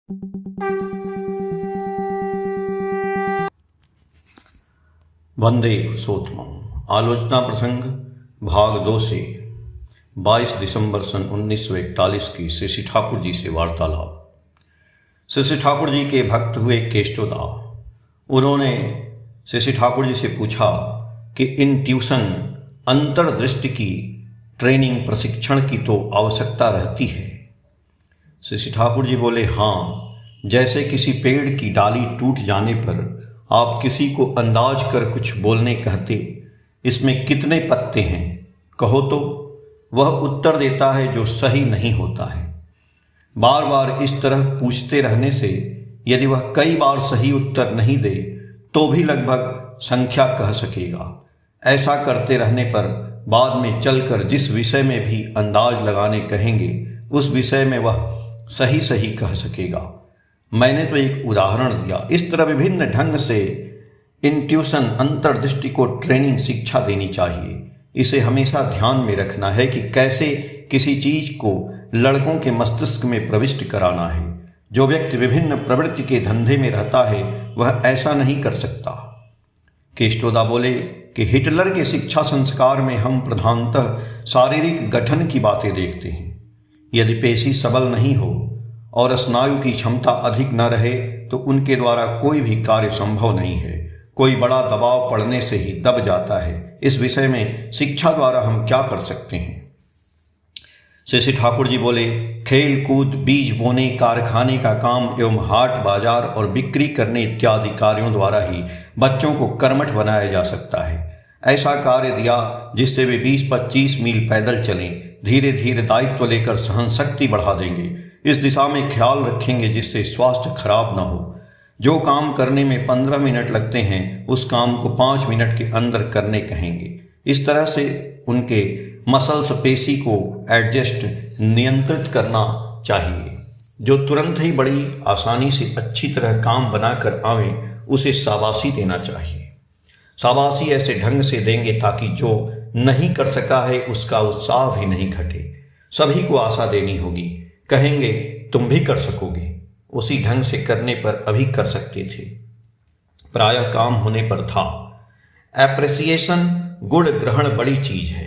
वंदे पुरुषोत्तमम्। आलोचना प्रसंग भाग 2 से 22 दिसंबर सन 1941 की श्री ठाकुर जी से वार्तालाप। श्री ठाकुर जी के भक्त हुए केष्टोदा। उन्होंने श्री ठाकुर जी से पूछा कि इन ट्यूशन अंतर्दृष्टि की ट्रेनिंग प्रशिक्षण की तो आवश्यकता रहती है। श्री ठाकुर जी बोले, हाँ, जैसे किसी पेड़ की डाली टूट जाने पर आप किसी को अंदाज कर कुछ बोलने कहते, इसमें कितने पत्ते हैं कहो, तो वह उत्तर देता है जो सही नहीं होता है। बार बार इस तरह पूछते रहने से यदि वह कई बार सही उत्तर नहीं दे तो भी लगभग संख्या कह सकेगा। ऐसा करते रहने पर बाद में चलकर जिस विषय में भी अंदाज लगाने कहेंगे उस विषय में वह सही सही कह सकेगा। मैंने तो एक उदाहरण दिया। इस तरह विभिन्न ढंग से इंट्यूशन अंतर्दृष्टि को ट्रेनिंग शिक्षा देनी चाहिए। इसे हमेशा ध्यान में रखना है कि कैसे किसी चीज को लड़कों के मस्तिष्क में प्रविष्ट कराना है। जो व्यक्ति विभिन्न प्रवृत्ति के धंधे में रहता है वह ऐसा नहीं कर सकता। केष्टोदा बोले कि हिटलर के शिक्षा संस्कार में हम प्रधानतः शारीरिक गठन की बातें देखते हैं। यदि पेशी सबल नहीं हो और स्नायु की क्षमता अधिक न रहे तो उनके द्वारा कोई भी कार्य संभव नहीं है। कोई बड़ा दबाव पड़ने से ही दब जाता है। इस विषय में शिक्षा द्वारा हम क्या कर सकते हैं? श्री ठाकुर जी बोले, खेल कूद, बीज बोने, कारखाने का काम एवं हाट बाजार और बिक्री करने इत्यादि कार्यों द्वारा ही बच्चों को कर्मठ बनाया जा सकता है। ऐसा कार्य दिया जिससे वे 20-25 मील पैदल चलें, धीरे धीरे दायित्व लेकर सहन शक्ति बढ़ा देंगे। इस दिशा में ख्याल रखेंगे जिससे स्वास्थ्य खराब न हो। जो काम करने में 15 मिनट लगते हैं उस काम को 5 मिनट के अंदर करने कहेंगे। इस तरह से उनके मसल्स पेशी को एडजस्ट नियंत्रित करना चाहिए। जो तुरंत ही बड़ी आसानी से अच्छी तरह काम बनाकर आवे उसे शाबाशी देना चाहिए। शाबाशी ऐसे ढंग से देंगे ताकि जो नहीं कर सका है उसका उत्साह भी नहीं घटे। सभी को आशा देनी होगी। कहेंगे तुम भी कर सकोगे। उसी ढंग से करने पर अभी कर सकते थे। प्रायः काम होने पर था। एप्रिसिएशन गुण ग्रहण बड़ी चीज है।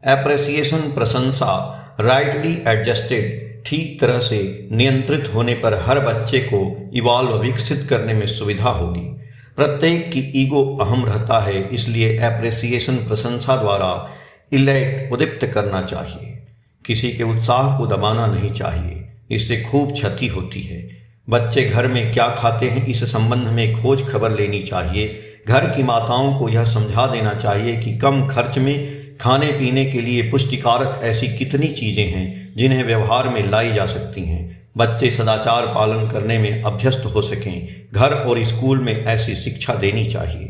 एप्रिसिएशन प्रशंसा राइटली एडजस्टेड ठीक तरह से नियंत्रित होने पर हर बच्चे को इवॉल्व विकसित करने में सुविधा होगी। प्रत्येक की ईगो अहम रहता है, इसलिए एप्रिसिएशन प्रशंसा द्वारा इलेक्ट उदीप्त करना चाहिए। किसी के उत्साह को दबाना नहीं चाहिए, इससे खूब क्षति होती है। बच्चे घर में क्या खाते हैं इस संबंध में खोज खबर लेनी चाहिए। घर की माताओं को यह समझा देना चाहिए कि कम खर्च में खाने पीने के लिए पुष्टिकारक ऐसी कितनी चीजें हैं जिन्हें व्यवहार में लाई जा सकती हैं। बच्चे सदाचार पालन करने में अभ्यस्त हो सकें। घर और स्कूल में ऐसी शिक्षा देनी चाहिए।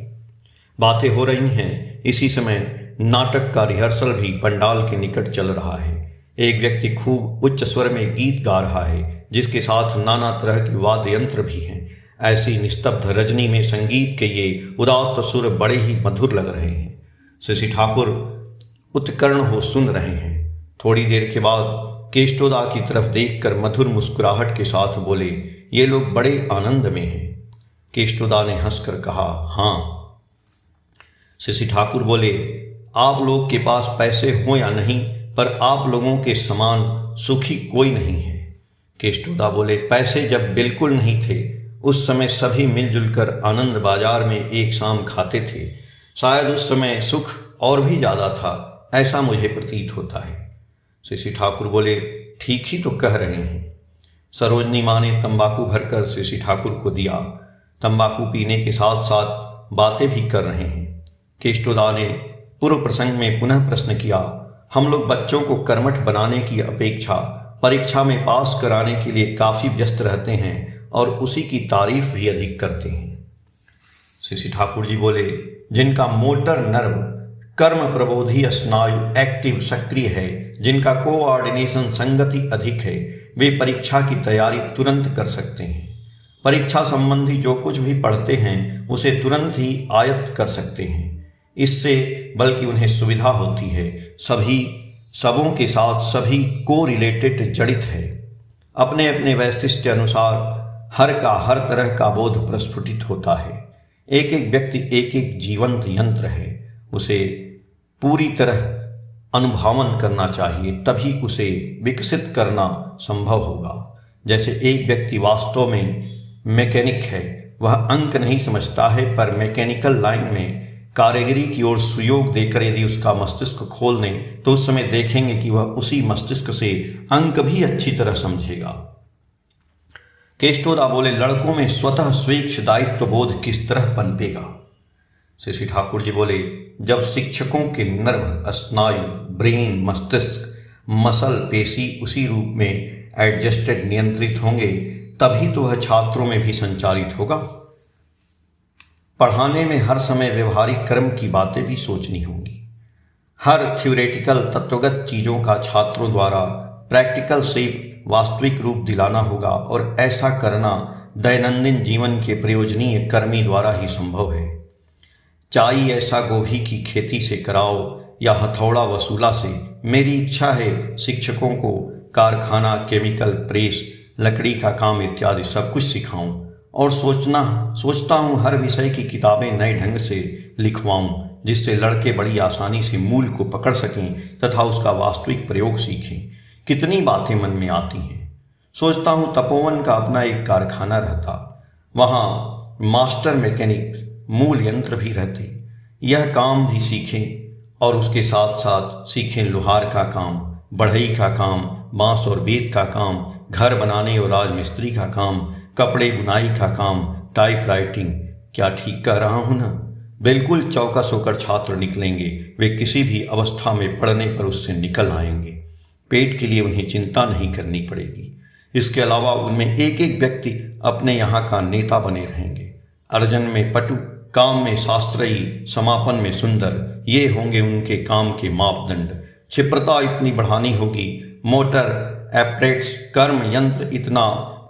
बातें हो रही हैं, इसी समय नाटक का रिहर्सल भी पंडाल के निकट चल रहा है। एक व्यक्ति खूब उच्च स्वर में गीत गा रहा है जिसके साथ नाना तरह के वाद्य यंत्र भी हैं। ऐसी निस्तब्ध रजनी में संगीत के ये उदात्त सुर बड़े ही मधुर लग रहे हैं। श्री ठाकुर उत्कर्ण हो सुन रहे हैं। थोड़ी देर के बाद केष्टोदा की तरफ देखकर मधुर मुस्कुराहट के साथ बोले, ये लोग बड़े आनंद में हैं। केष्टोदा ने हंसकर कहा, हाँ। श्री ठाकुर बोले, आप लोग के पास पैसे हो या नहीं, पर आप लोगों के समान सुखी कोई नहीं है। केष्टोदा बोले, पैसे जब बिल्कुल नहीं थे उस समय सभी मिलजुल कर आनंद बाजार में एक शाम खाते थे। शायद उस समय सुख और भी ज्यादा था, ऐसा मुझे प्रतीत होता है। श्री ठाकुर बोले, ठीक ही तो कह रहे हैं। सरोजनी माँ ने तंबाकू भरकर श्री ठाकुर को दिया। तंबाकू पीने के साथ साथ बातें भी कर रहे हैं। केष्टोदा ने पूर्व प्रसंग में पुनः प्रश्न किया, हम लोग बच्चों को कर्मठ बनाने की अपेक्षा परीक्षा में पास कराने के लिए काफी व्यस्त रहते हैं और उसी की तारीफ भी अधिक करते हैं। श्री ठाकुर जी बोले, जिनका मोटर नर्व कर्म प्रबोधी स्नायु एक्टिव सक्रिय है, जिनका कोऑर्डिनेशन संगति अधिक है, वे परीक्षा की तैयारी तुरंत कर सकते हैं। परीक्षा संबंधी जो कुछ भी पढ़ते हैं उसे तुरंत ही आयत्त कर सकते हैं। इससे बल्कि उन्हें सुविधा होती है। सभी सबों के साथ सभी को रिलेटेड जड़ित है। अपने अपने वैशिष्ट्य अनुसार हर का हर तरह का बोध प्रस्फुटित होता है। एक एक व्यक्ति एक एक जीवंत यंत्र है, उसे पूरी तरह अनुभावन करना चाहिए, तभी उसे विकसित करना संभव होगा। जैसे एक व्यक्ति वास्तव में मैकेनिक है, वह अंक नहीं समझता है, पर मैकेनिकल लाइन में कारीगरी की ओर सुयोग देकर यदि उसका मस्तिष्क खोल दें तो उस समय देखेंगे कि वह उसी मस्तिष्क से अंक भी अच्छी तरह समझेगा। केष्टोदा बोले, लड़कों में स्वतः स्वेच्छ दायित्व बोध किस तरह पनपेगा? श्री ठाकुर जी बोले, जब शिक्षकों के नर्व, स्नायु, ब्रेन, मस्तिष्क, मसल, पेशी उसी रूप में एडजस्टेड, नियंत्रित होंगे, तभी तो वह छात्रों में भी संचालित होगा। पढ़ाने में हर समय व्यवहारिक कर्म की बातें भी सोचनी होंगी। हर थ्योरेटिकल तत्वगत चीज़ों का छात्रों द्वारा प्रैक्टिकल से वास्तविक रूप दिलाना होगा, और ऐसा करना दैनंदिन जीवन के प्रयोजनीय कर्मी द्वारा ही संभव है। चाई ऐसा गोभी की खेती से कराओ या हथौड़ा वसूला से, मेरी इच्छा है शिक्षकों को कारखाना, केमिकल प्रेस, लकड़ी का काम इत्यादि सब कुछ सिखाऊं, और सोचता हूँ हर विषय की किताबें नए ढंग से लिखवाऊं, जिससे लड़के बड़ी आसानी से मूल को पकड़ सकें तथा उसका वास्तविक प्रयोग सीखें। कितनी बातें मन में आती हैं। सोचता हूँ तपोवन का अपना एक कारखाना रहता, वहाँ मास्टर मैकेनिक, मूल यंत्र भी रहते, यह काम भी सीखें और उसके साथ साथ सीखें लोहार का काम, बढ़ई का काम, बांस और बेत का काम, घर बनाने और राजमिस्त्री का काम, कपड़े बुनाई का काम, टाइप राइटिंग। क्या ठीक कह रहा हूँ ना? बिल्कुल चौकस होकर छात्र निकलेंगे। वे किसी भी अवस्था में पढ़ने पर उससे निकल आएंगे। पेट के लिए उन्हें चिंता नहीं करनी पड़ेगी। इसके अलावा उनमें एक एक व्यक्ति अपने यहाँ का नेता बने रहेंगे। अर्जन में पटु, काम में शास्त्रयी, समापन में सुंदर, ये होंगे उनके काम के मापदंड। क्षिप्रता इतनी बढ़ानी होगी, मोटर एपरेट्स, कर्म यंत्र इतना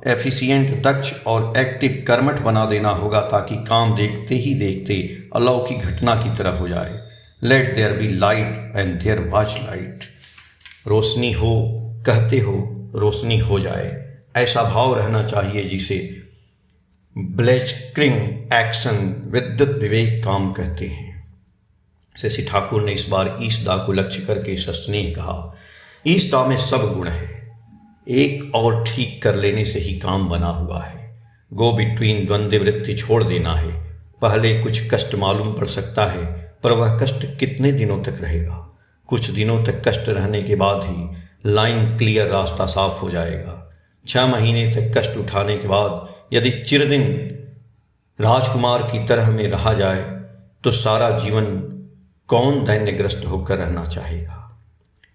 एफिशिएंट, दक्ष और एक्टिव, कर्मठ बना देना होगा ताकि काम देखते ही देखते अलौकिक घटना की तरह हो जाए। Let there be light and there was light. रोशनी हो, कहते हो रोशनी हो जाए, ऐसा भाव रहना चाहिए जिसे ब्लेचक्रिंग एक्शन, विद्युत विवेक काम कहते हैं। शशि ठाकुर ने इस बार ईशदा को लक्ष्य करके सस्नेह कहा, ईशदा में सब गुण है, एक और ठीक कर लेने से ही काम बना हुआ है। गो बिटवीन द्वंद्व वृत्ति छोड़ देना है। पहले कुछ कष्ट मालूम पड़ सकता है, पर वह कष्ट कितने दिनों तक रहेगा? कुछ दिनों तक कष्ट रहने के बाद ही लाइन क्लियर, रास्ता साफ हो जाएगा। 6 महीने तक कष्ट उठाने के बाद यदि चिरदिन राजकुमार की तरह में रहा जाए तो सारा जीवन कौन दैन्यग्रस्त होकर रहना चाहेगा?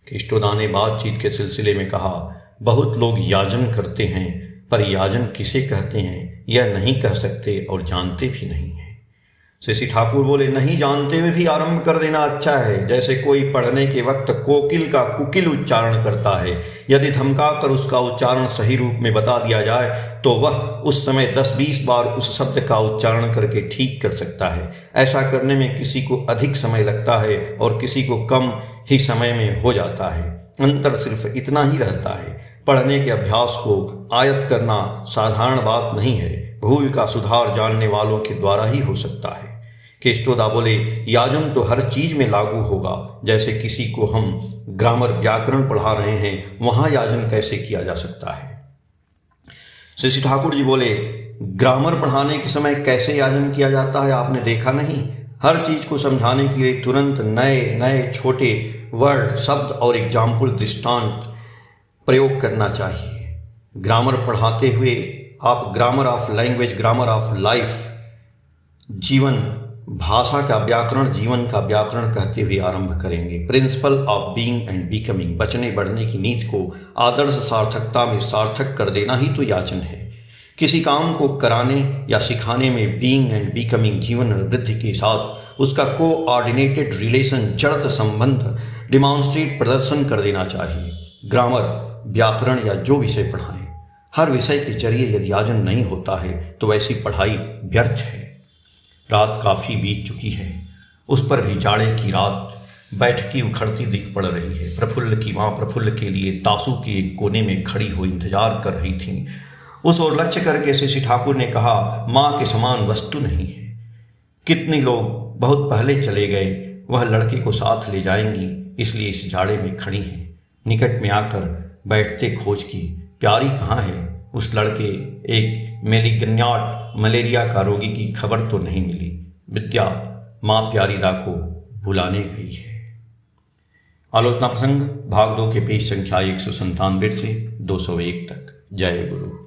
केष्टोदा ने बातचीत के सिलसिले में कहा, बहुत लोग याजन करते हैं, पर याजन किसे कहते हैं यह नहीं कह सकते और जानते भी नहीं हैं। शशि ठाकुर बोले, नहीं जानते हुए भी आरंभ कर देना अच्छा है। जैसे कोई पढ़ने के वक्त कोकिल का कुकिल उच्चारण करता है, यदि धमका कर उसका उच्चारण सही रूप में बता दिया जाए तो वह उस समय 10-20 बार उस शब्द का उच्चारण करके ठीक कर सकता है। ऐसा करने में किसी को अधिक समय लगता है और किसी को कम ही समय में हो जाता है। अंतर सिर्फ इतना ही रहता है। पढ़ने के अभ्यास को आयत्त करना साधारण बात नहीं है। भूल का सुधार जानने वालों के द्वारा ही हो सकता है। केष्टोदा बोले, याजन तो हर चीज में लागू होगा। जैसे किसी को हम ग्रामर, व्याकरण पढ़ा रहे हैं, वहां याजन कैसे किया जा सकता है? शशि ठाकुर जी बोले, ग्रामर पढ़ाने के समय कैसे याजन किया जाता है आपने देखा नहीं? हर चीज को समझाने के लिए तुरंत नए नए छोटे वर्ड, शब्द और एग्जाम्पल, दृष्टांत प्रयोग करना चाहिए। ग्रामर पढ़ाते हुए आप grammar of language, grammar of life, जीवन, भाषा का व्याकरण, जीवन का व्याकरण कहते हुए आरंभ करेंगे। Principle of being and becoming, बचने बढ़ने की नीति को आदर्श सार्थकता में सार्थक कर देना ही तो याचन है। किसी काम को कराने या सिखाने में बीइंग एंड बिकमिंग, जीवन वृद्धि के साथ उसका कोऑर्डिनेटेड रिलेशन, जड़त संबंध, डिमॉन्स्ट्रेट, प्रदर्शन कर देना चाहिए। ग्रामर, व्याकरण या जो विषय पढ़ाएं, हर विषय के जरिए यदि याजन नहीं होता है तो वैसी पढ़ाई व्यर्थ है। रात काफ़ी बीत चुकी है, उस पर भी जाड़े की रात बैठकी उखड़ती दिख पड़ रही है। प्रफुल्ल की माँ प्रफुल्ल के लिए तासू के एक कोने में खड़ी हुई इंतजार कर रही थी। उस ओर लक्ष्य करके शशि ठाकुर ने कहा, माँ के समान वस्तु नहीं है। कितने लोग बहुत पहले चले गए, वह लड़के को साथ ले जाएंगी, इसलिए इस जाड़े में खड़ी हैं। निकट में आकर बैठते खोज की, प्यारी कहाँ है? उस लड़के एक मलेरिया का रोगी की खबर तो नहीं मिली। विद्या माँ प्यारीदा को बुलाने गई है। आलोचना प्रसंग भाग 2 के पेज संख्या 197 से 201 तक। जय गुरु।